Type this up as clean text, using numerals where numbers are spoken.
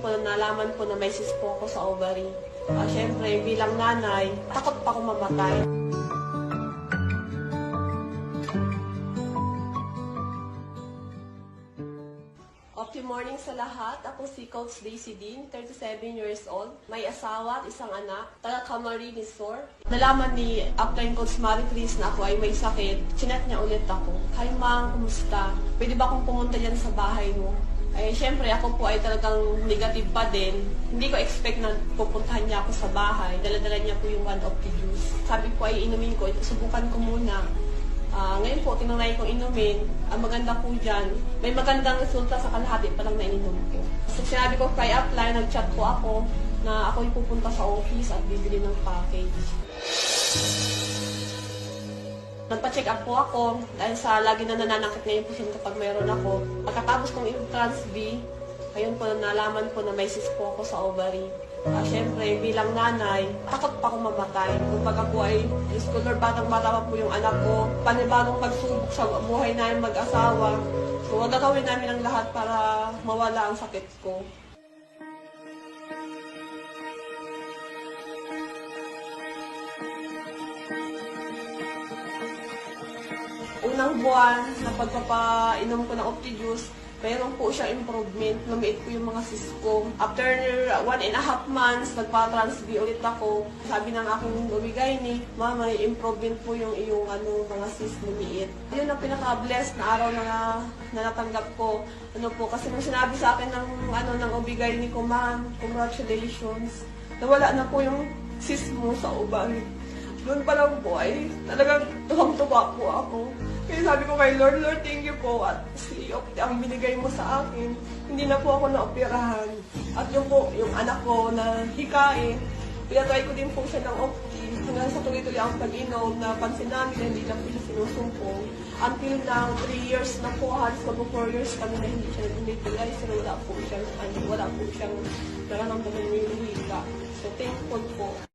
Ngayon po, nalaman po na may cyst po ako sa ovary. Siyempre, bilang nanay, takot pa ako mamatay. Good morning sa lahat. Ako si Coach Daisy Dean, 37 years old. May asawa at isang anak, taga Camarines Sur. Nalaman ni upline Coach Maricris na ako ay may sakit. Chinat niya ulit ako. Hi ma'am, kumusta? Pwede ba akong pumunta dyan sa bahay mo? Siyempre ako po ay talagang negative pa din. Hindi ko expect na pupuntahan niya ako sa bahay. Dala-dala niya po yung one of the juice. Sabi ko ay inumin ko, subukan ko muna. Ngayon po, tinanay kong inumin. Ang maganda po dyan, may magandang resulta sa kalahati pa lang na ininom ko. So, sinabi ko kay upline, nag-chat po ako na ako yung pupunta sa office at bibili ng package. Nagpa-check up po ako dahil sa lagi na nananakit ngayon po siya kapag mayroon ako. Pagkatapos kong i-trans-B, ayun po, nalaman po na may cyst po ako sa ovary. Siyempre, bilang nanay, takot pa ako mamatay. Kumbaga po ay, scholar batang-bata pa po yung anak ko. Panibagong pagsubok sa buhay namin mag-asawa. So, gagawin namin ang lahat para mawala ang sakit ko. Unang buwan na pagpapainom ko ng Opti-Juice, mayroon po siyang improvement. Lumiit po yung mga cyst ko. After 1.5 months, nagpa-trans-B ulit ako. Sabi ng aking obigayni, ma, may improvement po yung iyong mga cyst lumiit. Yun ang pinaka-blessed na araw na natanggap ko. Kasi nung sinabi sa akin ng obigayni ko, ma'am, congratulations. Nawala na po yung cyst mo sa ovary. Doon pa lang po ay talagang tuwang-tuwa po ako. Kaya sabi ko kay Lord, thank you po. At si Opti ang binigay mo sa akin. Hindi na po ako naoperahan. At yung anak ko na hikain, pinatry ko din po siya ng Opti. Hanggang sa tuloy-tuloy ang pag-inom na pansin namin na hindi lang po siya sinusumpong. Until now, 3 years na po, halos mag 4 years kami na hindi siya nag-utilize. So wala po siyang nararamdaman yung hika. So thankful po.